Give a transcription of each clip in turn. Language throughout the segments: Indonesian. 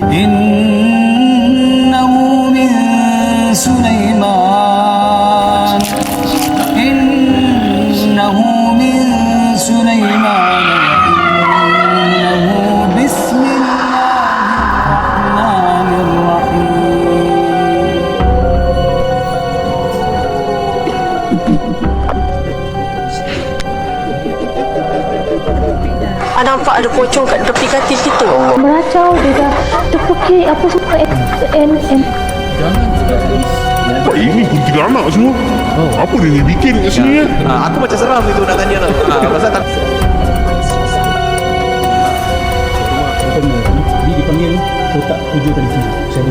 innahu min Sulaiman innahu min Sulaiman innahu bismillahirrahmanirrahim. Nampak ada pocong kat tepi katil kita. Meracau, dia dah terpekik apa semua Ini kuntilanak semua. Apa dia ni bikin kat sini ya? Aku macam seram itu nak tanya lah. Pasal tak Dia dipanggil kotak 7 tadi sini.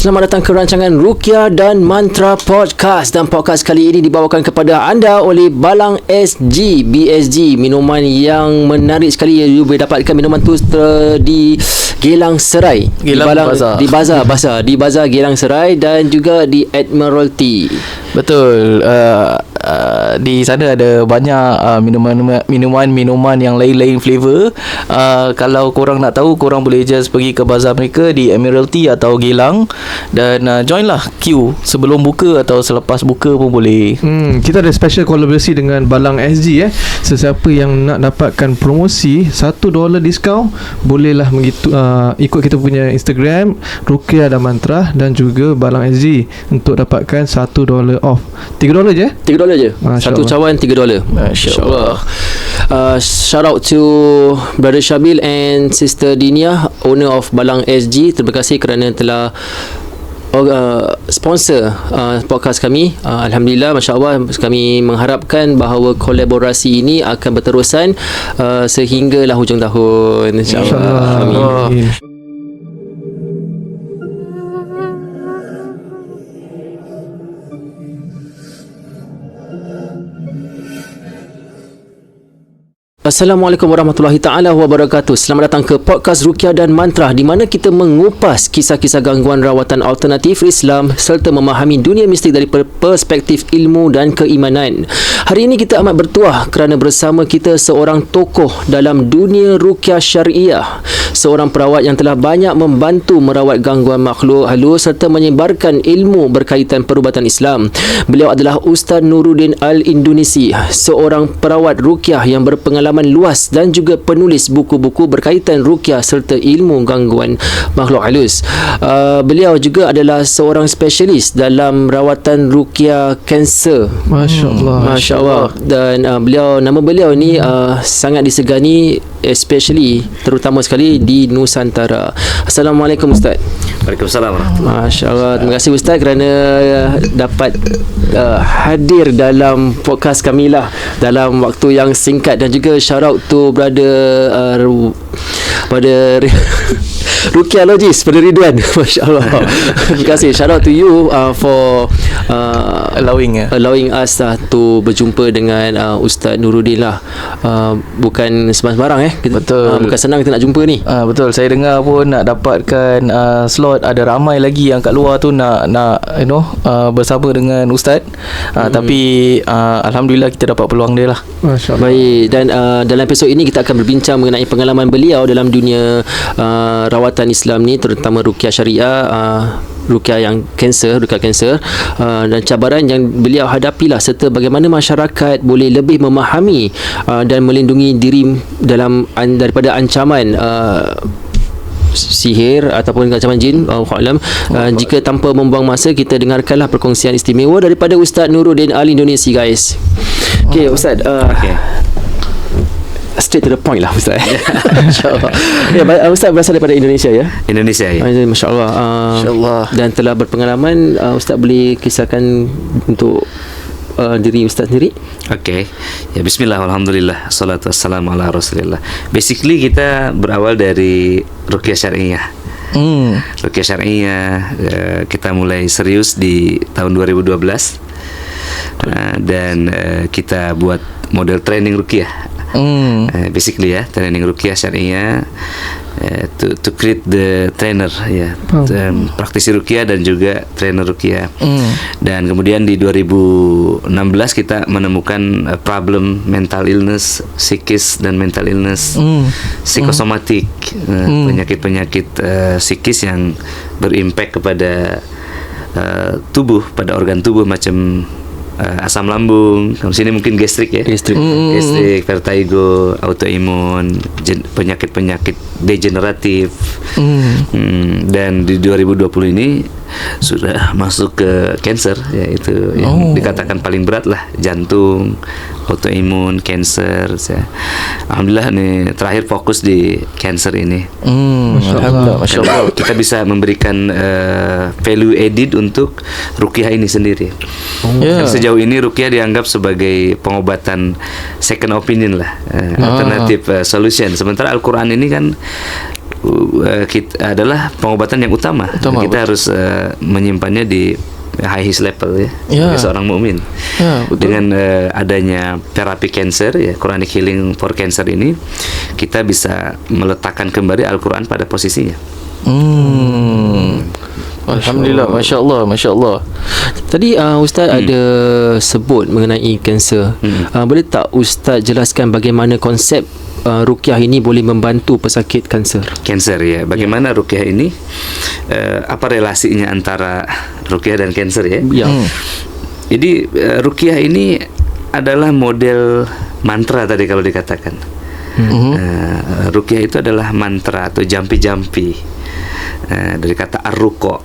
Selamat datang ke rancangan Ruqyah dan Mantra Podcast, dan podcast kali ini dibawakan kepada anda oleh Balang SG BSG, minuman yang menarik sekali. You boleh dapatkan minuman tu di Geylang Serai, di Bazar Geylang Serai, dan juga di Admiralty. betul. Di sana ada banyak minuman yang lain-lain flavor. Kalau korang nak tahu, korang boleh just pergi ke bazar mereka di Admiralty atau Geylang, dan join lah queue sebelum buka atau selepas buka pun boleh. Kita ada special kolaborasi dengan Balang SG. Sesiapa yang nak dapatkan promosi $1 diskaun, bolehlah ikut kita punya Instagram Ruqyah dan Mantra dan juga Balang SG untuk dapatkan $1 off. $3 je? $3 je. Satu cawan $3. Masya-Allah. Shout out to Brother Syabil and Sister Dinia, owner of Balang SG. Terima kasih kerana telah sponsor podcast kami. Alhamdulillah, masya-Allah, kami mengharapkan bahawa kolaborasi ini akan berterusan sehinggalah hujung tahun, insya-Allah. Amin. Assalamualaikum warahmatullahi taala wabarakatuh. Selamat datang ke podcast Ruqyah dan Mantra, di mana kita mengupas kisah-kisah gangguan rawatan alternatif Islam serta memahami dunia mistik dari perspektif ilmu dan keimanan. Hari ini kita amat bertuah kerana bersama kita seorang tokoh dalam dunia ruqyah syariah, seorang perawat yang telah banyak membantu merawat gangguan makhluk halus serta menyebarkan ilmu berkaitan perubatan Islam. Beliau adalah Ustaz Nuruddin Al-Indonesi, seorang perawat ruqyah yang berpengalaman luas dan juga penulis buku-buku berkaitan ruqyah serta ilmu gangguan makhluk halus. Beliau juga adalah seorang spesialis dalam rawatan ruqyah kanser. Masya-Allah. Dan nama beliau ni sangat disegani, especially terutama sekali di Nusantara. Assalamualaikum Ustaz. Waalaikumsalam. Masya-Allah. Terima kasih Ustaz kerana dapat hadir dalam podcast kami lah dalam waktu yang singkat, dan juga shout out to brother Ruqyologist pada Ridwan. Masya-Allah. Terima kasih. Shout out to you for allowing us to berjumpa dengan Ustaz Nuruddin lah. Bukan sembarang Betul. Bukan senang kita nak jumpa ni. Betul. Saya dengar pun nak dapatkan slot, ada ramai lagi yang kat luar tu nak bersama dengan Ustaz. Tapi alhamdulillah kita dapat peluang dia lah. Masya-Allah. Baik, dan dalam episod ini kita akan berbincang mengenai pengalaman beliau dalam dunia rawatan Islam ni, terutama ruqyah syariah, ruqyah kanser, dan cabaran yang beliau hadapilah, serta bagaimana masyarakat boleh lebih memahami dan melindungi diri daripada ancaman sihir ataupun ancaman jin. Alam. Jika tanpa membuang masa, kita dengarkanlah perkongsian istimewa daripada Ustaz Nuruddin Al-Indonesi, guys. Okay, Ustaz. Straight to the point lah Ustaz. InsyaAllah. Ustaz berasal daripada Indonesia ya? Indonesia ya. MasyaAllah. InsyaAllah. Dan telah berpengalaman. Ustaz boleh kisahkan untuk diri Ustaz sendiri? Okey. Ya, bismillah, alhamdulillah, salatu wassalamu ala rasulillah. Basically kita berawal dari ruqyah syariah. Ruqyah syariah kita mulai serius di tahun 2012. Dan kita buat model training ruqyah. Basically ya, training ruqyah syariah, to create the trainer ya, praktisi ruqyah dan juga trainer ruqyah. Dan kemudian di 2016 kita menemukan problem mental illness, psikis dan mental illness, psikosomatik, penyakit-penyakit psikis yang berimpact kepada tubuh, pada organ tubuh macam asam lambung, kalau sini mungkin gastrik ya, gastrik, vertigo, autoimun, penyakit-penyakit degeneratif. Dan di 2020 ini sudah masuk ke cancer, yaitu yang dikatakan paling berat lah, jantung, autoimun, cancer. Alhamdulillah nih terakhir fokus di cancer ini. Alhamdulillah, Masya Allah. Kita bisa memberikan value added untuk ruqyah ini sendiri. Sejauh ini ruqyah dianggap sebagai pengobatan second opinion lah, alternative solution. Sementara Al-Quran ini kan adalah pengobatan yang utama. Kita harus menyimpannya di highest level ya, sebagai seorang mukmin. Dengan adanya terapi cancer ya, Quranic Healing for Cancer ini, kita bisa meletakkan kembali Al-Quran pada posisinya. Alhamdulillah, Masya Allah, Masya Allah. Tadi Ustaz ada sebut mengenai kanser. Boleh tak Ustaz jelaskan bagaimana konsep ruqyah ini boleh membantu pesakit kanser? Kanser ya, bagaimana ruqyah ini? Apa relasinya antara ruqyah dan kanser ya? Jadi ruqyah ini adalah model mantra tadi kalau dikatakan. Ruqyah itu adalah mantra atau jampi-jampi. Dari kata ar-ruqa.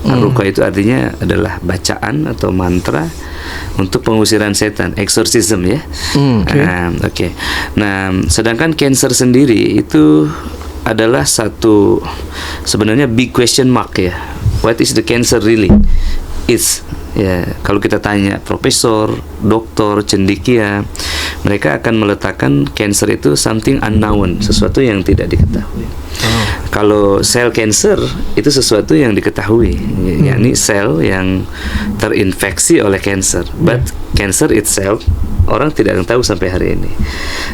Ar-ruqa itu artinya adalah bacaan atau mantra untuk pengusiran setan, exorcism ya. Oke. Nah, sedangkan cancer sendiri itu adalah satu sebenarnya big question mark ya. What is the cancer really? It's ya, kalau kita tanya profesor, doktor, cendekia, mereka akan meletakkan cancer itu something unknown, sesuatu yang tidak diketahui. Kalau sel cancer itu sesuatu yang diketahui, yakni sel yang terinfeksi oleh cancer. But cancer itself orang tidak tahu sampai hari ini.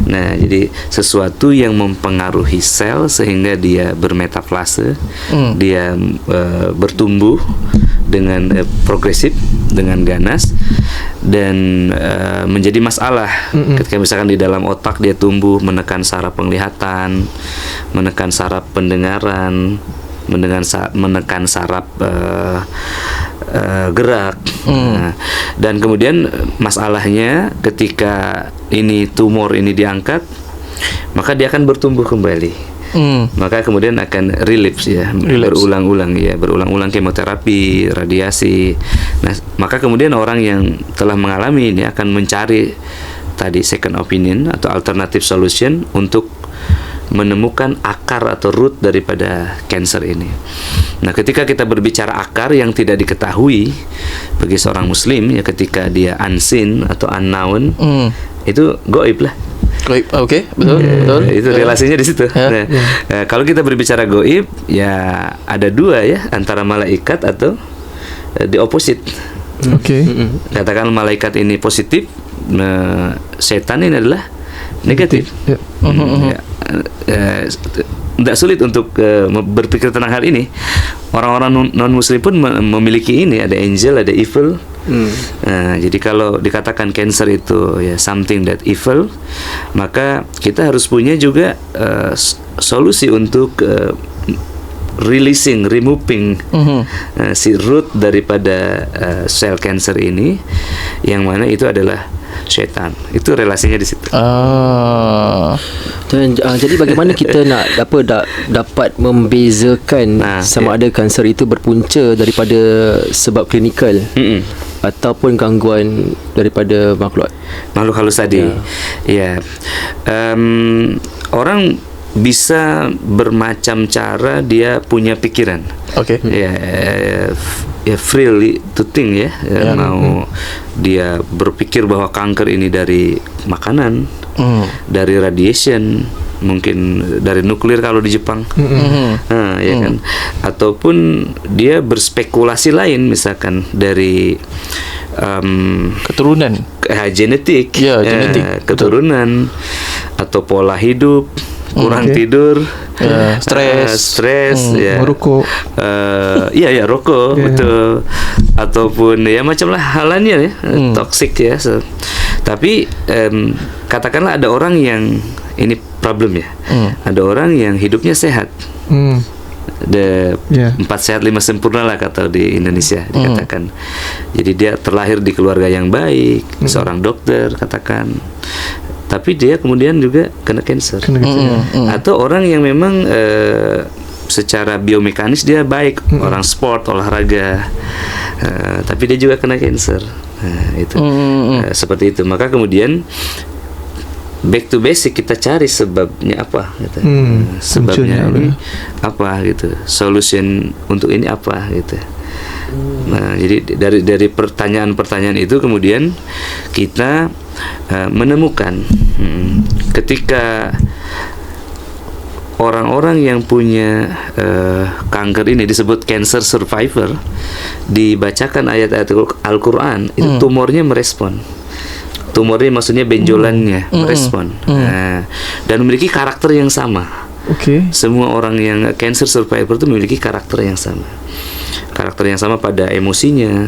Nah, jadi sesuatu yang mempengaruhi sel sehingga dia bermetafase, dia bertumbuh dengan progresif, dengan ganas, dan menjadi masalah ketika misalkan di dalam otak dia tumbuh, menekan saraf penglihatan, menekan saraf pendengaran, menekan saraf gerak. Dan kemudian masalahnya ketika ini tumor ini diangkat, maka dia akan bertumbuh kembali. Maka kemudian akan relapse ya, berulang-ulang kemoterapi, radiasi. Nah, maka kemudian orang yang telah mengalami ini akan mencari tadi second opinion atau alternative solution untuk menemukan akar atau root daripada cancer ini. Nah, ketika kita berbicara akar yang tidak diketahui bagi seorang muslim ya, ketika dia unseen atau unknown, itu goib lah. Oke, betul. Itu relasinya di situ. Nah, kalau kita berbicara goib, ya ada dua ya, antara malaikat atau the opposite. Katakan malaikat ini positif, setan ini adalah negatif. Tidak sulit untuk berpikir tentang hal ini. Orang-orang non-muslim pun memiliki ini, ada angel, ada evil. Jadi kalau dikatakan cancer itu ya something that evil, maka kita harus punya juga solusi untuk removing si root daripada sel cancer ini, yang mana itu adalah setan. Itu relasinya di situ. Dan jadi bagaimana kita nak dapat membezakan sama ada kanser itu berpunca daripada sebab klinikal ataupun gangguan daripada makhluk halus tadi. Orang bisa bermacam cara dia punya pikiran. Freely to think ya. Mau dia berpikir bahwa kanker ini dari makanan, dari radiation, mungkin dari nuklir kalau di Jepang, ya kan, ataupun dia berspekulasi lain, misalkan dari keturunan, genetik, keturunan, atau pola hidup, kurang tidur, stres, ya, merokok. Iya rokok, betul, ataupun ya macam lah halannya ya, toxic ya. Tapi katakanlah ada orang yang ini problem ya, ada orang yang hidupnya sehat. Empat sehat 5 sempurna lah kata di Indonesia dikatakan. Jadi dia terlahir di keluarga yang baik, seorang dokter katakan, tapi dia kemudian juga kena cancer. Atau orang yang memang secara biomekanis dia baik, orang sport, olahraga, tapi dia juga kena cancer. Itu seperti itu. Maka kemudian back to basic, kita cari sebabnya apa gitu. Sebabnya ini apa gitu, solution untuk ini apa gitu. Nah, jadi dari pertanyaan-pertanyaan itu kemudian kita menemukan ketika orang-orang yang punya kanker ini disebut cancer survivor, dibacakan ayat-ayat Al-Quran, itu tumornya merespon. Tumornya maksudnya benjolannya merespon, dan memiliki karakter yang sama. Semua orang yang cancer survivor itu memiliki karakter yang sama. Karakter yang sama pada emosinya,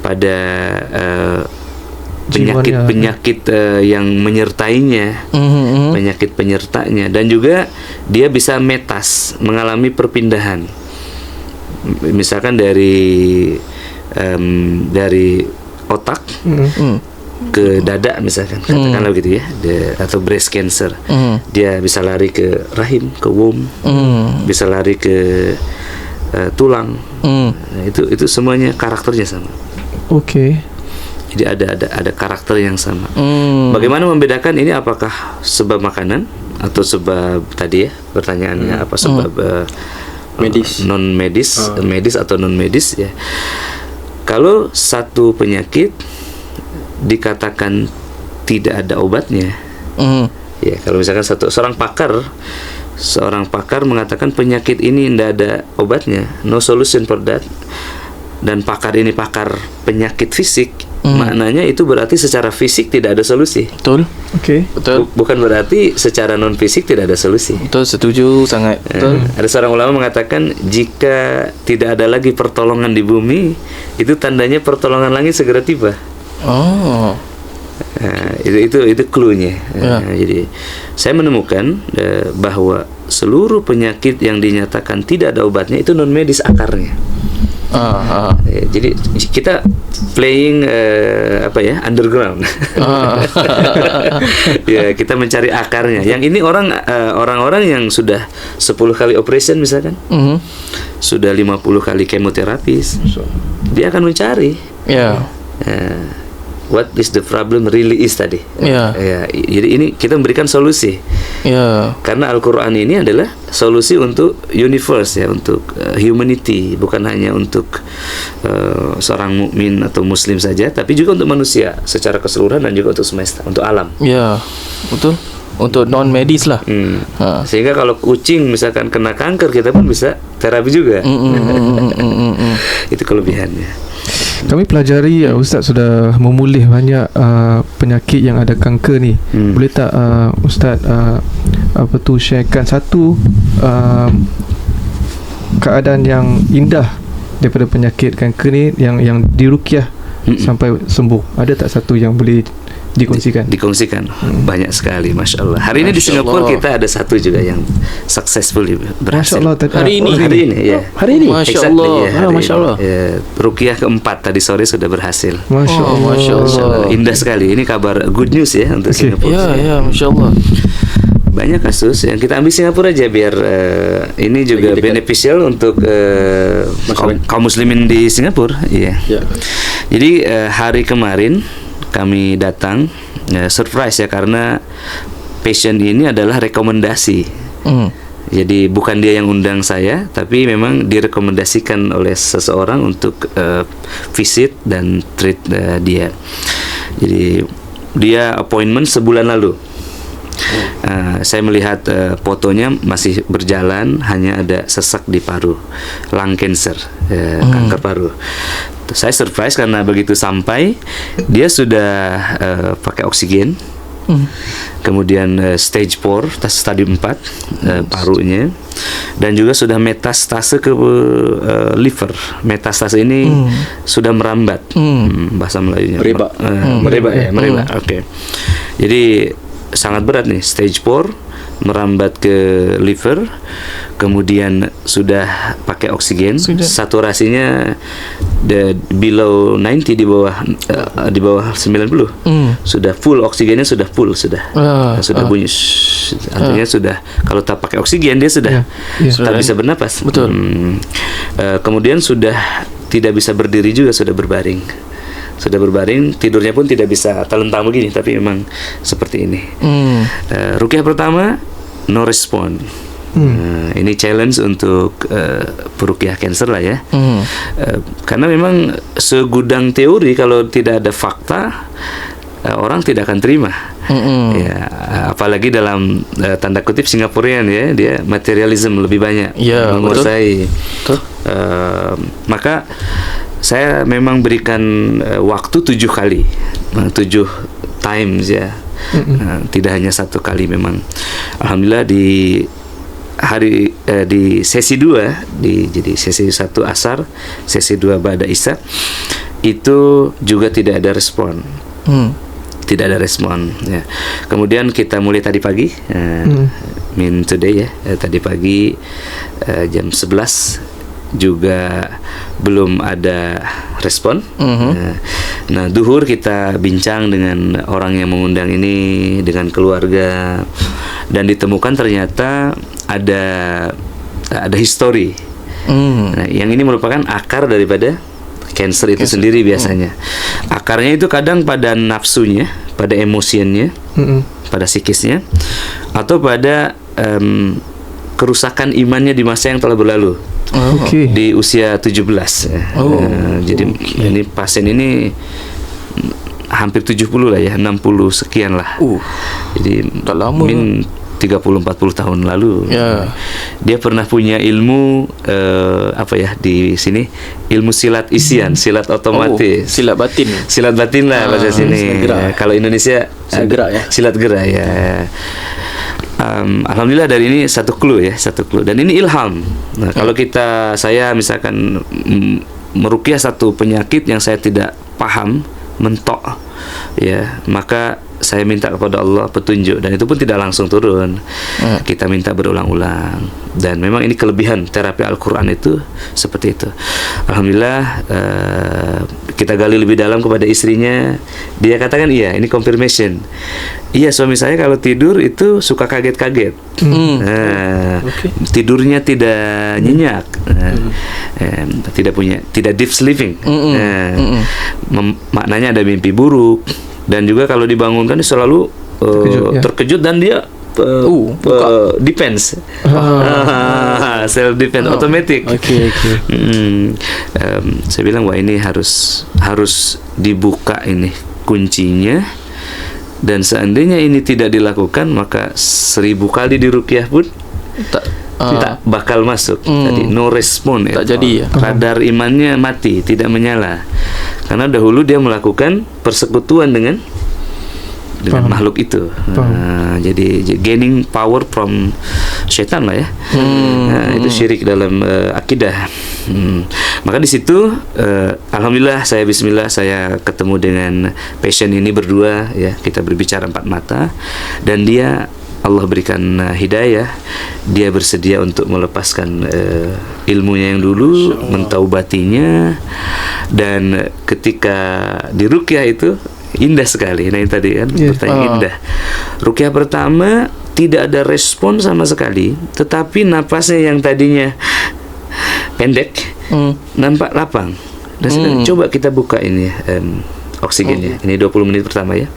pada penyakit yang menyertainya, penyakit penyertanya, dan juga dia bisa metas, mengalami perpindahan. Misalkan dari otak ke dada misalkan, katakanlah begitu ya, atau breast cancer, dia bisa lari ke rahim, ke womb, bisa lari ke tulang. Nah, itu semuanya karakternya sama. Jadi ada karakter yang sama. Bagaimana membedakan ini, apakah sebab makanan atau sebab tadi ya pertanyaannya apa, sebab medis, non medis, medis atau non medis ya. Kalau satu penyakit dikatakan tidak ada obatnya, ya kalau misalkan seorang pakar mengatakan penyakit ini tidak ada obatnya, no solution for that, dan pakar ini pakar penyakit fisik, maknanya itu berarti secara fisik tidak ada solusi. Betul. Betul. Bukan berarti secara non fisik tidak ada solusi. Betul, setuju sangat. Betul. Ada seorang ulama mengatakan jika tidak ada lagi pertolongan di bumi, itu tandanya pertolongan langit segera tiba. Itu clue-nya. Jadi saya menemukan bahwa seluruh penyakit yang dinyatakan tidak ada obatnya itu non medis akarnya. Jadi kita playing underground. Ya, kita mencari akarnya. Yang ini orang-orang yang sudah 10 kali operation misalkan, sudah 50 kali kemoterapi, dia akan mencari. What is the problem really is tadi. Jadi ini kita memberikan solusi. Karena Al-Quran ini adalah solusi untuk universe ya, untuk humanity, bukan hanya untuk seorang mukmin atau muslim saja, tapi juga untuk manusia secara keseluruhan dan juga untuk semesta, untuk alam. Betul. Untuk non medis lah. Sehingga kalau kucing misalkan kena kanker, kita pun bisa terapi juga. Itu kelebihannya. Kami pelajari Ustaz sudah memulih banyak penyakit yang ada kanker ni. Boleh tak Ustaz sharekan satu keadaan yang indah daripada penyakit kanker ni yang diruqyah sampai sembuh? Ada tak satu yang boleh dikongsikan? Banyak sekali, Masya Allah. Hari ini di Singapura kita ada satu juga yang successfully berhasil. Masya Allah. Hari ini ya. Hari ini. Masya Allah. Masya Allah. Ruqyah keempat tadi sore sudah berhasil. Masya Allah. Indah sekali. Ini kabar good news ya untuk Singapura. Masya Allah. Banyak kasus yang kita ambil Singapura aja biar ini juga beneficial untuk kaum muslimin di Singapura. Jadi hari kemarin kami datang, surprise ya, karena patient ini adalah rekomendasi. Jadi bukan dia yang undang saya, tapi memang direkomendasikan oleh seseorang untuk visit dan treat dia. Jadi dia appointment sebulan lalu. Saya melihat fotonya masih berjalan, hanya ada sesak di paru, lung cancer, kanker paru. Saya surprise karena begitu sampai dia sudah pakai oksigen, kemudian stage 4, stadium 4 parunya, dan juga sudah metastase ke liver. Metastase ini sudah merambat, bahasa Melayunya Merebak. merebak. Oke. Jadi sangat berat nih, stage 4 merambat ke liver, kemudian sudah pakai oksigen, saturasinya below 90, di bawah 90. Sudah full, oksigennya sudah full, sudah bunyi. Artinya sudah, kalau tak pakai oksigen dia sudah tak bisa bernapas. Betul. Kemudian sudah tidak bisa berdiri juga, sudah berbaring. Tidurnya pun tidak bisa telentang begini, tapi memang seperti ini. Ruqyah pertama no respond. Ini challenge untuk peruqyah cancer lah ya. Karena memang segudang teori, kalau tidak ada fakta, orang tidak akan terima. Ya, apalagi dalam tanda kutip Singaporean ya, dia materialism lebih banyak, menguasai. Maka saya memang berikan waktu 7 kali, 7 times ya, tidak hanya 1 kali memang. Alhamdulillah di sesi 2, jadi sesi 1 asar, sesi 2 ba'da isya, itu juga tidak ada respon. Tidak ada respon ya. Kemudian kita mulai tadi pagi, today ya, tadi pagi jam 11 juga belum ada respon. Nah, duhur kita bincang dengan orang yang mengundang ini, dengan keluarga, dan ditemukan ternyata ada histori. Nah, yang ini merupakan akar daripada cancer itu sendiri biasanya. Akarnya itu kadang pada nafsunya, pada emosiannya, pada psikisnya, atau pada kerusakan imannya di masa yang telah berlalu. Di usia 17 ya. Jadi ini pasien ini hampir 70 lah ya, 60 sekian lah. Jadi tak lama. 30-40 tahun lalu. Dia pernah punya ilmu di sini, ilmu silat isian, silat otomatis. Silat batin. Silat batin lah bahasa sini. Kalau Indonesia silat gerak ya. Alhamdulillah dari ini satu clue, dan ini ilham. Nah, kalau saya misalkan meruqyah satu penyakit yang saya tidak paham, mentok ya, maka saya minta kepada Allah petunjuk, dan itu pun tidak langsung turun. Kita minta berulang-ulang, dan memang ini kelebihan terapi Al-Quran itu seperti itu. Alhamdulillah, kita gali lebih dalam kepada istrinya. Dia katakan iya, ini confirmation. Iya, suami saya kalau tidur itu suka kaget-kaget. Tidurnya tidak nyenyak, tidak deep sleeping. Maknanya ada mimpi buruk. Dan juga kalau dibangunkan dia selalu terkejut, dan dia defense, self defense, automatic. Saya bilang, wah ini harus dibuka ini kuncinya, dan seandainya ini tidak dilakukan, maka 1000 kali diruqyah pun tak bakal masuk. Tadi no respon, tak jadi ya. Kadar imannya mati, tidak menyala, karena dahulu dia melakukan persekutuan dengan makhluk itu. Jadi gaining power from syaitan lah ya. Itu syirik dalam akidah. Maka di situ alhamdulillah, bismillah, saya ketemu dengan pasien ini berdua ya. Kita berbicara 4 mata, dan dia, Allah berikan hidayah, dia bersedia untuk melepaskan ilmunya yang dulu, mentaubatinya, dan ketika diruqyah itu indah sekali. Nah, ini tadi kan pertanyaan indah. Ruqyah pertama tidak ada respon sama sekali, tetapi napasnya yang tadinya pendek nampak lapang. Dan coba kita buka ini oksigennya. Ini 20 menit pertama ya.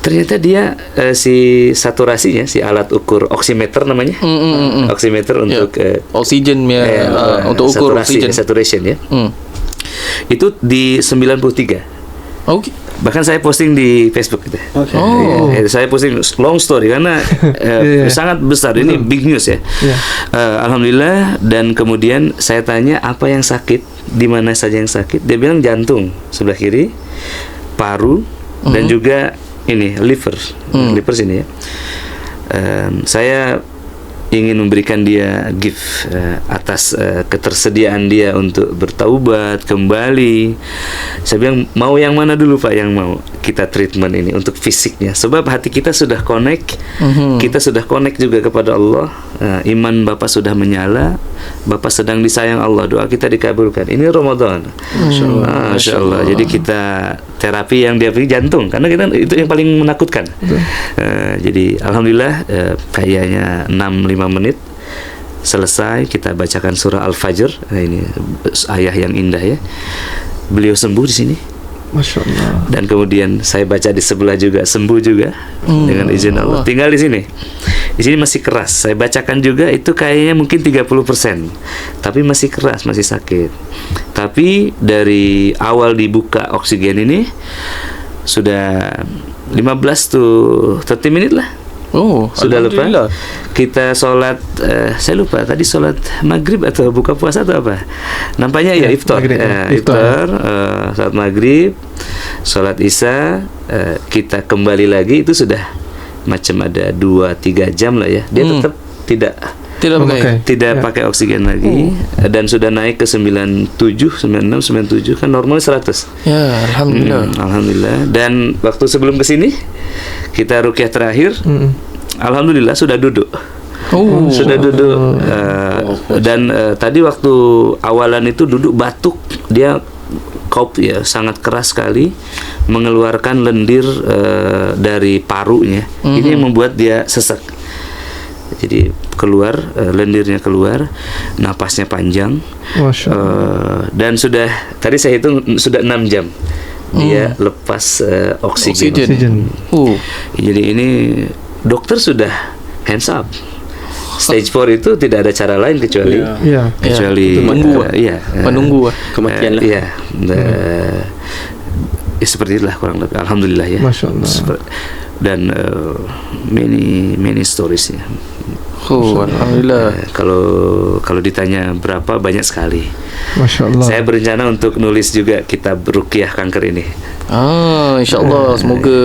Ternyata dia si saturasinya, si alat ukur oximeter namanya, oximeter untuk oksigen untuk ukur oksigen, saturation ya. Itu di 93. Bahkan saya posting di Facebook gitu. Saya posting long story karena sangat besar. Ini big news ya. Alhamdulillah. Dan kemudian saya tanya apa yang sakit, di mana saja yang sakit. Dia bilang jantung sebelah kiri, paru, dan juga ini liver sini ya. Saya ingin memberikan dia gift atas ketersediaan dia untuk bertaubat kembali. Saya bilang, mau yang mana dulu Pak yang mau kita treatment ini untuk fisiknya, sebab hati kita sudah connect, kita sudah connect juga kepada Allah. Iman Bapak sudah menyala, Bapak sedang disayang Allah, doa kita dikabulkan. Ini Ramadan, Masya Allah. Jadi kita terapi yang dia pilih jantung, karena kita itu yang paling menakutkan. Jadi alhamdulillah kayaknya 6-5 menit selesai, kita bacakan surah Al-Fajr. Ini ayah yang indah ya. Beliau sembuh di sini, Masya Allah. dan kemudian saya baca di sebelah juga, sembuh juga dengan izin Allah. Tinggal di sini. Di sini masih keras. Saya bacakan juga, itu kayaknya mungkin 30%. Tapi masih keras, masih sakit. Tapi dari awal dibuka oksigen ini sudah 15 to 30 menit lah. Sudah lepas. Kita sholat, saya lupa tadi sholat maghrib atau buka puasa atau apa. Nampaknya ya iftar. Iftar, sholat maghrib, sholat isya, kita kembali lagi, itu sudah macam ada 2-3 jam lah ya. Dia tetap tidak pakai oksigen lagi, dan sudah naik ke 97, 96, 97, kan normal 100. Ya, alhamdulillah. Alhamdulillah. Dan waktu sebelum ke sini kita ruqyah terakhir, alhamdulillah sudah duduk. Sudah duduk. Dan tadi waktu awalan itu duduk batuk, dia cough ya, sangat keras sekali, mengeluarkan lendir dari parunya. Ini yang membuat dia sesak. Jadi keluar, lendirnya keluar, napasnya panjang, dan sudah tadi saya hitung sudah 6 jam dia lepas oksigen. Jadi ini dokter sudah hands up. Stage 4 itu tidak ada cara lain kecuali menunggu kematian lah. Ya, seperti itulah kurang lebih. Alhamdulillah ya. Masya Allah. Dan many stories ya. Alhamdulillah. Kalau ditanya berapa, banyak sekali. Masya Allah. Saya berencana untuk nulis juga kitab ruqyah kanker ini. InsyaAllah, semoga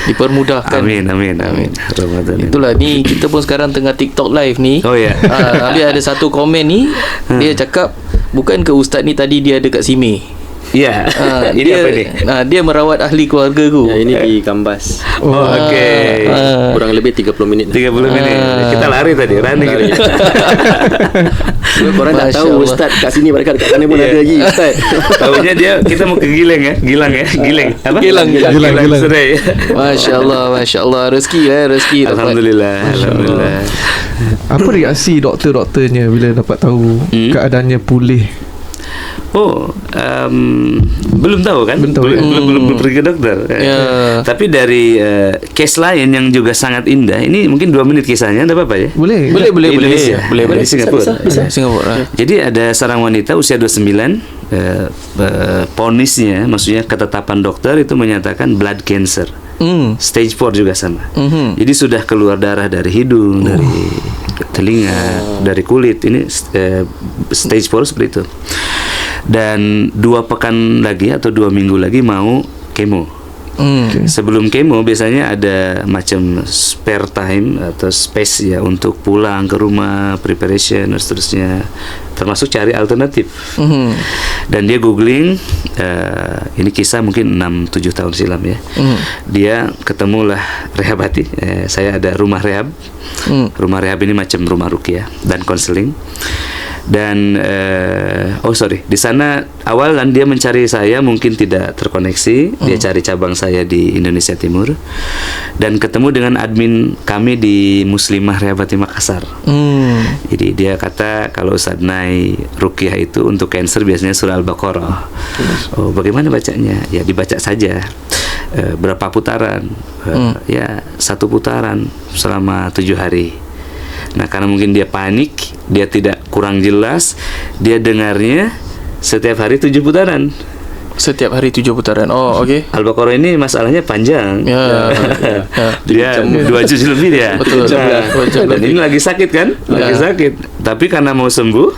dipermudahkan. Amin. Ramadan. Itulah, ni kita pun sekarang tengah TikTok live ni. Tapi ada satu komen ni, dia cakap, bukan ke ustaz ni tadi dia ada kat Simei? Ya, ini dia, apa ni? Dia merawat ahli keluarga ku. Ini di Kambas. Okey. Kurang lebih 30 minit. 30 minit. Kita lari tadi, running. Korang tak tahu Ustaz kat sini, dekat sana pun ada lagi Ustaz. Tahunya kita mau ke Gilang ya. Gilang. Apa? Gilang. Serai. Masya Allah. Rezeki. Alhamdulillah. Apa reaksi doktor-doktornya bila dapat tahu keadaannya pulih? Belum tahu kan? Belum pergi ke dokter. Tapi dari case lain yang juga sangat indah, ini mungkin 2 menit kisahnya, ada apa-apa ya? Boleh. Di Singapura. Singapura. Jadi ada seorang wanita usia 29, ponisnya, maksudnya ketetapan dokter itu menyatakan blood cancer. Stage 4 juga sama. Jadi sudah keluar darah dari hidung, dari telinga, dari kulit. Ini stage 4 seperti itu. Dan 2 pekan lagi atau 2 minggu lagi mau kemo. Sebelum kemo biasanya ada macam spare time atau space ya untuk pulang ke rumah, preparation dan seterusnya, termasuk cari alternatif. Dan dia googling, ini kisah mungkin 6-7 tahun silam ya. Dia ketemulah rehab hati. Saya ada rumah rehab. Rumah rehab ini macam rumah ruqyah dan konseling. Dan di sana awalan dia mencari saya, mungkin tidak terkoneksi. Dia cari cabang saya di Indonesia Timur, dan ketemu dengan admin kami di Muslimah Rehabati Makassar. Jadi dia kata, kalau Ustaz Nai ruqyah itu untuk kanker biasanya surah Al-Baqarah. Bagaimana bacanya? Ya dibaca saja. Berapa putaran? Ya 1 putaran selama 7 hari. Nah, karena mungkin dia panik, dia tidak kurang jelas, dia dengarnya setiap hari 7 putaran. Setiap hari 7 putaran. Okey. Al-Baqarah ini masalahnya panjang. Dia 2 juz lebih dia. Betul. Dan ini lagi sakit kan? Lagi sakit. Tapi karena mau sembuh,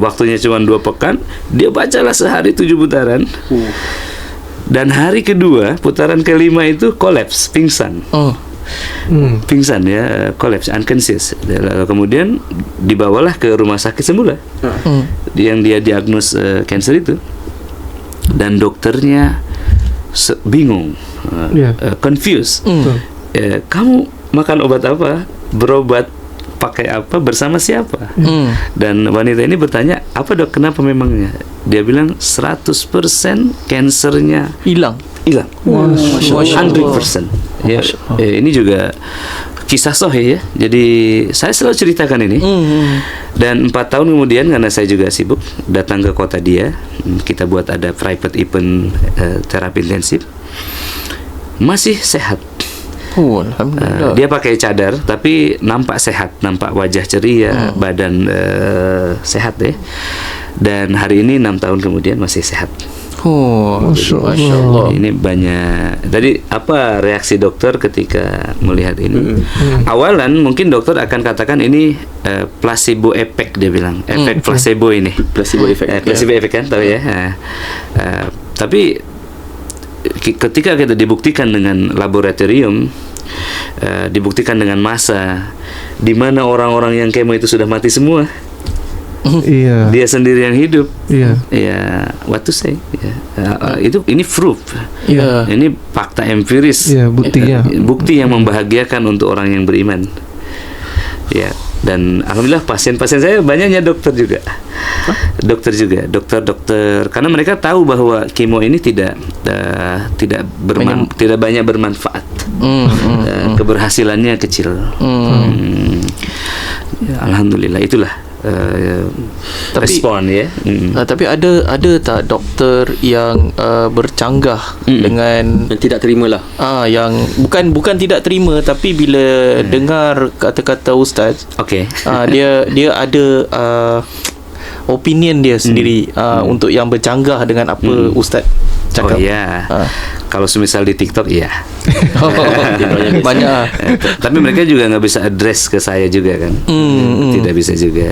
waktunya cuma 2 pekan, dia bacalah sehari 7 putaran. Dan hari kedua, putaran kelima itu kolaps, pingsan. Pingsan ya, kolaps, unconscious. Lalu kemudian dibawalah ke rumah sakit semula yang dia diagnos kanker itu, dan dokternya bingung, confused. Kamu makan obat apa, berobat pakai apa, bersama siapa? Dan wanita ini bertanya, apa dok, kenapa memangnya? Dia bilang 100% kansernya hilang. 100%. Ya, ini juga kisah sahih ya. Jadi saya selalu ceritakan ini. Dan 4 tahun kemudian, karena saya juga sibuk, datang ke kota dia. Kita buat ada private event terapi intensif. Masih sehat. Alhamdulillah. Dia pakai cadar tapi nampak sehat, nampak wajah ceria, badan sehat ya. Dan hari ini 6 tahun kemudian masih sehat. Masya Allah. Ini banyak. Tadi apa reaksi dokter ketika melihat ini? Awalan mungkin dokter akan katakan ini placebo effect, dia bilang. Efek placebo ini. Placebo effect. Placebo effect kan, tahu ya. Tapi ketika kita dibuktikan dengan laboratorium, dibuktikan dengan massa, di mana orang-orang yang kemo itu sudah mati semua. Iya. Dia sendiri yang hidup. Iya. Ya, what to say? Ini proof. Iya. Ini fakta empiris. Iya, buktinya. Bukti yang membahagiakan untuk orang yang beriman. Ya, dan alhamdulillah pasien-pasien saya banyaknya dokter juga. Dokter, karena mereka tahu bahwa kemo ini tidak banyak bermanfaat. Keberhasilannya kecil. Ya, alhamdulillah itulah respon ya. Tapi ada tak doktor yang bercanggah dengan yang tidak terimalah. Yang bukan tidak terima, tapi bila dengar kata-kata ustaz, dia ada opinion dia sendiri untuk yang bercanggah dengan apa ustaz cakap. Kalau semisal di TikTok banyak. Tapi mereka juga nggak bisa address ke saya juga kan. Tidak bisa juga.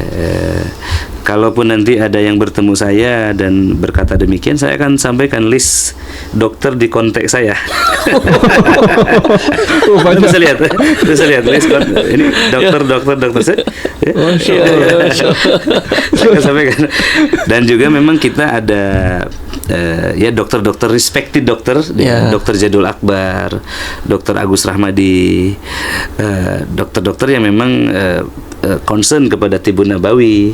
Kalaupun nanti ada yang bertemu saya dan berkata demikian, saya akan sampaikan list dokter di kontak saya. Bisa lihat list ini dokter saya. Saya akan sampaikan. Dan juga memang kita ada ya dokter-dokter respected dokter, Dokter Jadul Akbar, Dokter Agus Rahmadi, dokter-dokter yang memang concern kepada Tibun Nabawi,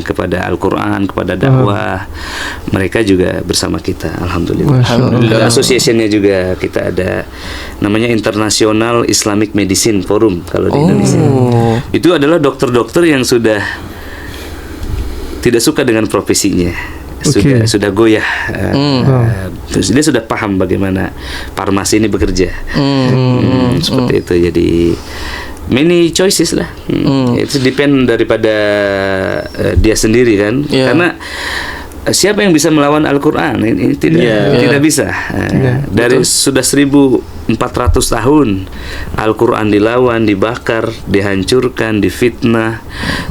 kepada Al-Quran, kepada dakwah. Mereka juga bersama kita, alhamdulillah. Association-nya juga kita ada, namanya International Islamic Medicine Forum kalau di Indonesia. Itu adalah dokter-dokter yang sudah tidak suka dengan profesinya. Sudah goyah. Terus dia sudah paham bagaimana farmasi ini bekerja. Seperti itu. Jadi many choices lah. Itu depend daripada dia sendiri kan. Karena siapa yang bisa melawan Al-Quran? Ini tidak bisa. Dari sudah 1400 tahun Al-Quran dilawan, dibakar, dihancurkan, difitnah.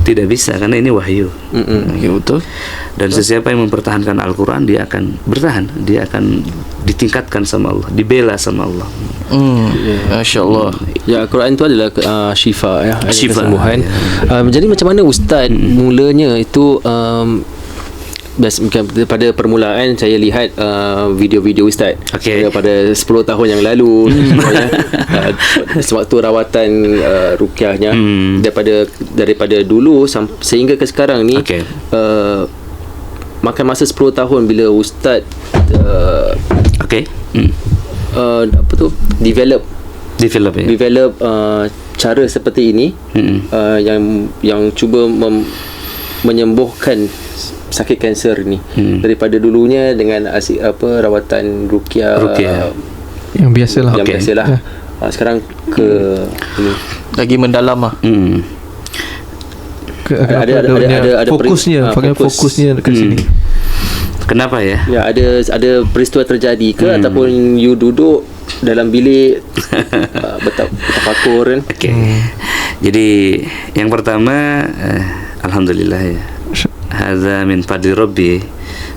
Tidak bisa, karena ini wahyu. Betul. Dan sesiapa yang mempertahankan Al-Quran, dia akan bertahan, dia akan ditingkatkan sama Allah, dibela sama Allah. Masya Allah. Ya, Al-Quran itu adalah syifa, syifa, kesembuhan. Jadi macam mana Ustaz mulanya itu? Pada permulaan saya lihat video-video Ustaz pada 10 tahun yang lalu, sewaktu rawatan ruqyahnya, daripada dulu sehingga ke sekarang ni, makan masa 10 tahun bila Ustaz develop cara seperti ini, yang cuba menyembuhkan sakit kanser ni, daripada dulunya dengan rawatan ruqyah yang biasalah. Sekarang ke lagi mendalam ada fokusnya, fokusnya dekat sini. Kenapa ya? Ya, ada peristiwa terjadi ke ataupun you duduk dalam bilik bertafakur kan? Jadi yang pertama, alhamdulillah ya. Hadza min fadli Rabbi.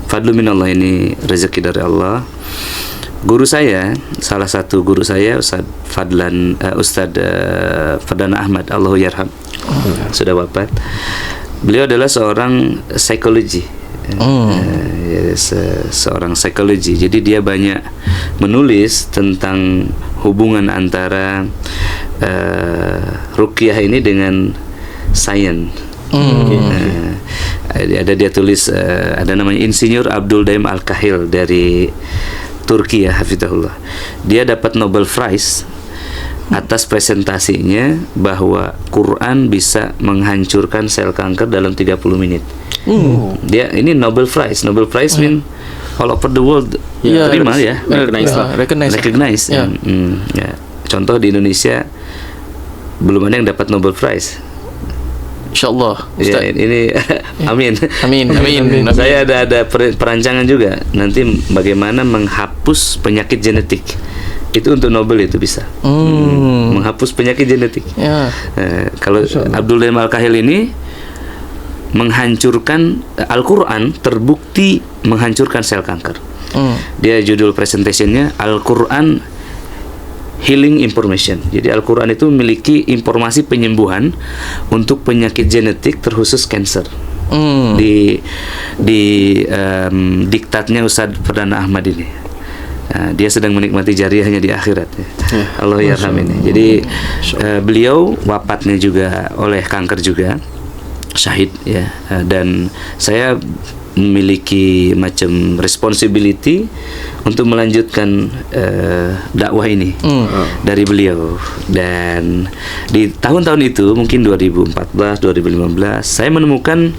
Fadlu min Allah, ini rezeki dari Allah. guru saya, salah satu guru saya Ustadz Fardana Ahmad, Allahu yarham, sudah wafat. Beliau adalah seorang psikologi, seorang psikologi. Jadi dia banyak menulis tentang hubungan antara ruqyah ini dengan sains. Ada dia tulis, ada namanya Insinyur Abdul Daim Al-Kahil dari Turki ya, hafizahullah. Dia dapat Nobel Prize atas presentasinya bahwa Quran bisa menghancurkan sel kanker dalam 30 menit. Dia ini Nobel Prize mean all over the world terima ya, recognize. Ya. Contoh di Indonesia belum ada yang dapat Nobel Prize. InsyaAllah Ustaz. Ya, ini amin. Saya ada perancangan juga nanti bagaimana menghapus penyakit genetik. Itu untuk Nobel itu bisa menghapus penyakit genetik. Kalau Abdul Daim Al-Kahil ini menghancurkan Al-Quran, terbukti menghancurkan sel kanker. Dia judul presentationnya Al-Quran Healing Information. Jadi Al-Quran itu memiliki informasi penyembuhan untuk penyakit genetik terkhusus kanker. Di diktatnya Ustadz Fardana Ahmad ini. Dia sedang menikmati jariahnya di akhirat. Allah yarham ini. Jadi beliau wafatnya juga oleh kanker juga, syahid ya. Dan saya memiliki macam responsibility untuk melanjutkan dakwah ini dari beliau. Dan di tahun-tahun itu mungkin 2014, 2015 saya menemukan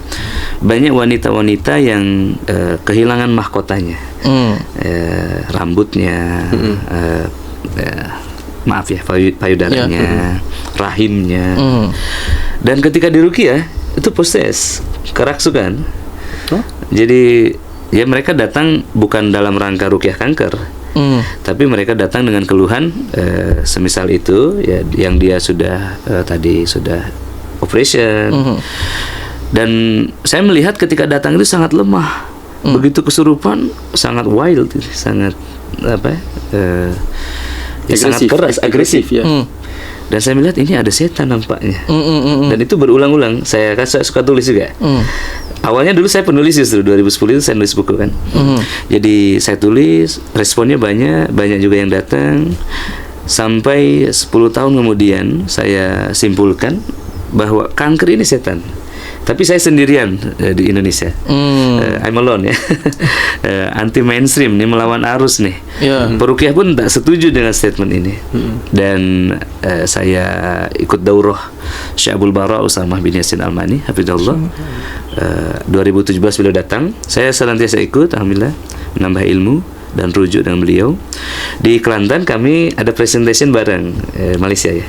banyak wanita-wanita yang kehilangan mahkotanya, rambutnya, maaf ya, payudaranya, rahimnya. Dan ketika diruqyah itu proses kerasukan. Jadi ya mereka datang bukan dalam rangka ruqyah kanker, tapi mereka datang dengan keluhan semisal itu ya, yang dia sudah tadi sudah operation. Dan saya melihat ketika datang itu sangat lemah, begitu kesurupan sangat wild, sangat sangat keras, agresif ya. Dan saya melihat ini ada setan nampaknya. Dan itu berulang-ulang. Saya suka tulis juga. Awalnya dulu saya penulis justru 2010 itu saya nulis buku kan. Jadi saya tulis, responnya banyak juga yang datang. Sampai 10 tahun kemudian saya simpulkan bahwa kanker ini setan. Tapi saya sendirian di Indonesia. I'm alone ya. Anti mainstream nih, melawan arus nih. Peruqyah pun tak setuju dengan statement ini. Dan saya ikut daurah Syekh Abdul Bara Usamah bin Yasin Al-Mani, hafizahullah. 2017 beliau datang. Saya senantiasa ikut, alhamdulillah, menambah ilmu dan rujuk dengan beliau. Di Kelantan kami ada presentation bareng Malaysia ya.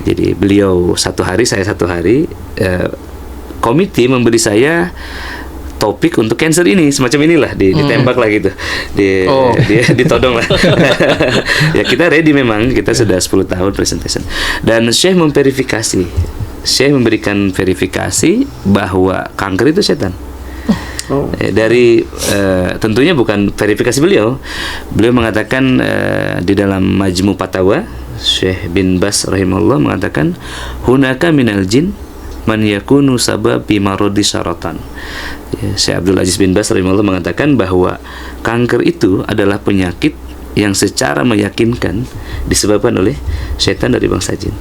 Jadi beliau 1 hari, saya 1 hari. Komite memberi saya topik untuk cancer ini, semacam inilah, ditembak lah gitu, ditodong lah. Ya kita ready memang, kita sudah 10 tahun presentation. Dan Syekh memverifikasi, Syekh memberikan verifikasi bahwa kanker itu setan. Dari tentunya bukan verifikasi beliau mengatakan di dalam Majmu Fatawa, Syekh bin Bas rahimahullah mengatakan hunaka minal jin man yakunu sabab bimarodi syaratan. Syekh Abdul Aziz bin Bas rahimahullah mengatakan bahwa kanker itu adalah penyakit yang secara meyakinkan disebabkan oleh setan dari bangsa jin.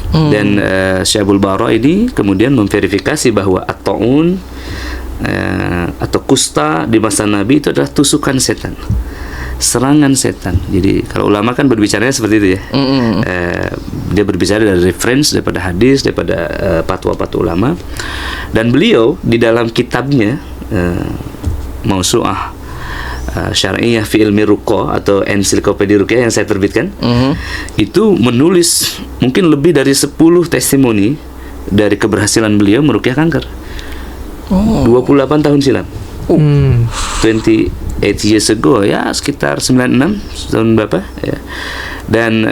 Dan Syekh Abdul Bara ini kemudian memverifikasi bahwa at-ta'un atau kusta di masa Nabi itu adalah tusukan setan, serangan setan. Jadi kalau ulama kan berbicaranya seperti itu ya. Dia berbicara dari reference, daripada hadis, daripada fatwa-fatwa ulama. Dan beliau di dalam kitabnya Mausu'ah Syar'iyah fi ilmi ruqyah atau ensiklopedia ruqyah yang saya terbitkan, itu menulis mungkin lebih dari 10 testimoni dari keberhasilan beliau meruqyah kanker. 28 tahun silam. 28 years ago ya, sekitar 96 tahun berapa ya. Dan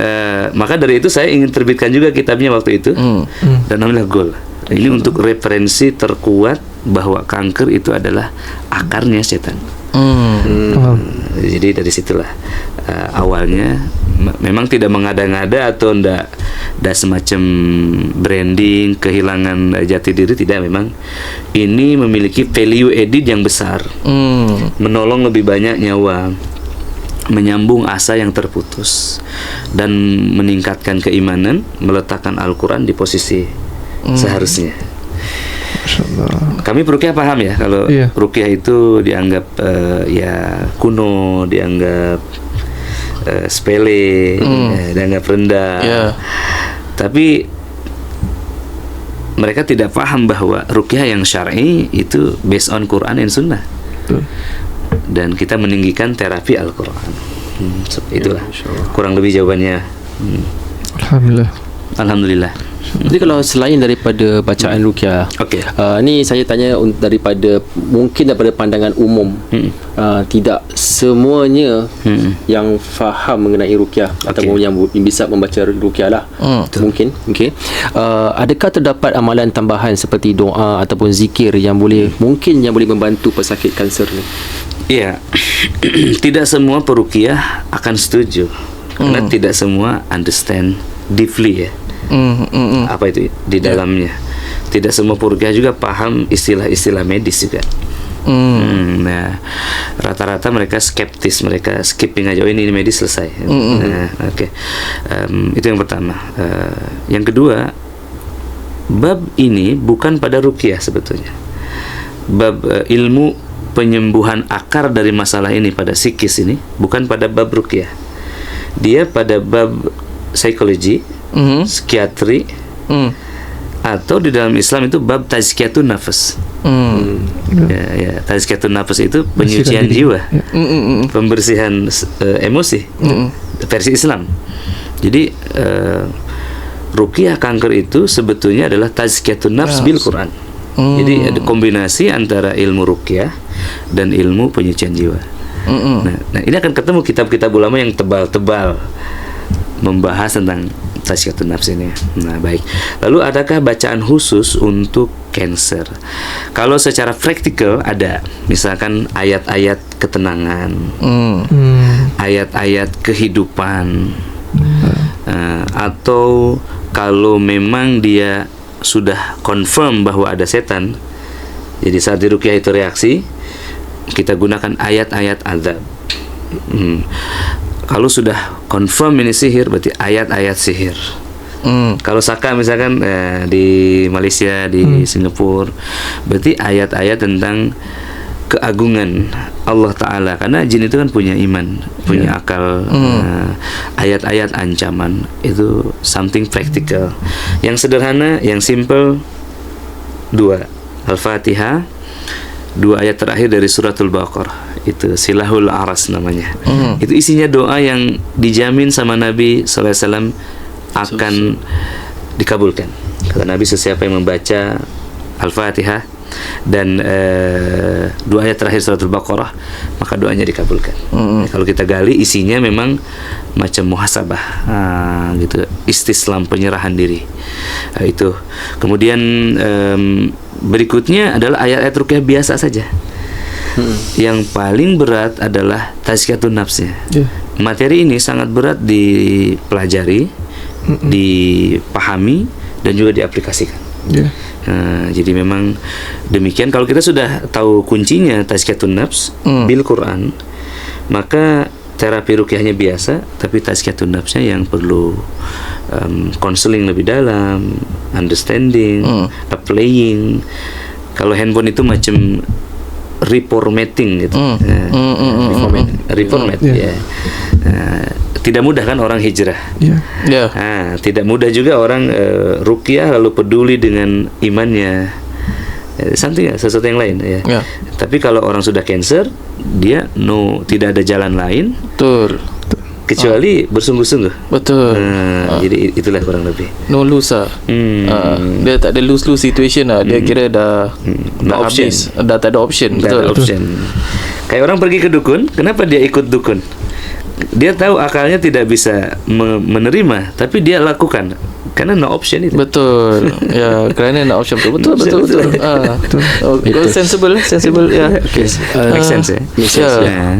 maka dari itu saya ingin terbitkan juga kitabnya waktu itu. Dan alhamdulillah goal. Ini untuk referensi terkuat bahwa kanker itu adalah akarnya setan. Jadi dari situlah awalnya memang tidak mengada-ngada atau ndak semacam branding kehilangan jati diri, tidak. Memang ini memiliki value added yang besar, menolong lebih banyak nyawa, menyambung asa yang terputus, dan meningkatkan keimanan, meletakkan Al-Quran di posisi seharusnya. Kami peruqyah paham ya kalau ruqyah itu dianggap ya kuno, dianggap sepele, dianggap rendah. Tapi mereka tidak paham bahwa ruqyah yang syar'i itu based on Quran and Sunnah. Dan kita meninggikan terapi Al-Quran. Itulah kurang lebih jawabannya. Alhamdulillah. Jadi kalau selain daripada bacaan ruqyah, ni saya tanya daripada pandangan umum, tidak semuanya yang faham mengenai ruqyah ataupun yang bisa membaca ruqyah lah, mungkin. Adakah terdapat amalan tambahan seperti doa ataupun zikir yang boleh membantu pesakit kanser ni? Iya, tidak semua peruqyah akan setuju karena tidak semua understand deeply ya. Apa itu di dalamnya. Tidak semua peruqyah juga paham istilah-istilah medis juga. Nah, rata-rata mereka skeptis, mereka skipping aja, ini medis selesai. Itu yang pertama. Yang kedua, bab ini bukan pada ruqyah sebetulnya. Bab ilmu penyembuhan akar dari masalah ini pada psikis ini bukan pada bab ruqyah. Dia pada bab psikologi, psikiatri, atau di dalam Islam itu bab tazkiyatun nafas. Tazkiyatun nafas itu penyucian jiwa, pembersihan emosi, versi Islam. Jadi ruqyah kanker itu sebetulnya adalah tazkiyatun nafs bil Quran. Jadi ada kombinasi antara ilmu ruqyah dan ilmu penyucian jiwa. Nah, ini akan ketemu kitab-kitab ulama yang tebal-tebal membahas tentang tazkiyatun nafs ini. Nah, baik. Lalu adakah bacaan khusus untuk cancer? Kalau secara praktikal ada, misalkan ayat-ayat ketenangan, ayat-ayat kehidupan, atau kalau memang dia sudah confirm bahwa ada setan, jadi saat di ruqyah itu reaksi, kita gunakan ayat-ayat azab. Kalau sudah confirm ini sihir, berarti ayat-ayat sihir. Kalau Saka misalkan di Malaysia, di Singapura, berarti ayat-ayat tentang keagungan Allah Ta'ala. Karena jin itu kan punya iman, punya akal. Ayat-ayat ancaman itu something practical. Yang sederhana, yang simple, 2 Al-Fatihah, 2 ayat terakhir dari suratul Baqarah, itu Silahul Aras namanya. Itu isinya doa yang dijamin sama Nabi SAW akan dikabulkan. Kata Nabi, sesiapa yang membaca Al-Fatihah dan 2 ayat terakhir suratul Baqarah, maka doanya dikabulkan. Kalau kita gali, isinya memang macam muhasabah, gitu, istislam, penyerahan diri. Itu. Kemudian berikutnya adalah ayat-ayat ruqyah biasa saja. Yang paling berat adalah tazkiyatun nafsnya. Materi ini sangat berat dipelajari, dipahami, dan juga diaplikasikan. Jadi memang demikian. Kalau kita sudah tahu kuncinya tazkiyatun nafs bil Quran, maka terapi ruqyahnya biasa, tapi tazkiyatun nafsnya yang perlu counseling lebih dalam, understanding, applying. Kalau handphone itu macam reformatting gitu. Reformat ya. Tidak mudah kan orang hijrah. Tidak mudah juga orang ruqyah lalu peduli dengan imannya. Sesuatu yang lain ya. Tapi kalau orang sudah cancer, dia tidak ada jalan lain. Kecuali bersungguh-sungguh. Jadi itulah kurang lebih. No lose lah. Dia tak ada lose situation lah. Dia kira dah habis, dah tak ada option. Kayak orang pergi ke dukun, kenapa dia ikut dukun? Dia tahu akalnya tidak bisa menerima, tapi dia lakukan. Karena no option itu. Betul. Ya, kerana nak option tu. Betul. Sensible. Ya. Okay. Make sense ya. Ya.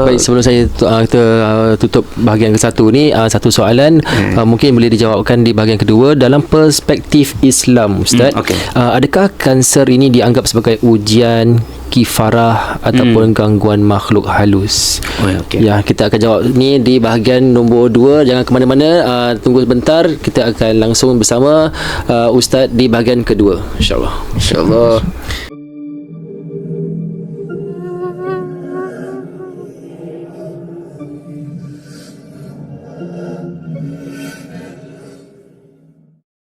Baik, sebelum saya kita tutup bahagian ke satu ni, satu soalan mungkin boleh dijawabkan di bahagian kedua. Dalam perspektif Islam, Ustaz, adakah kanser ini dianggap sebagai ujian, kifarah ataupun gangguan makhluk halus? Ya, kita akan jawab ni di bahagian nombor 2. Jangan ke mana-mana, tunggu sebentar, kita akan langsung bersama Ustaz di bahagian kedua, insya-Allah.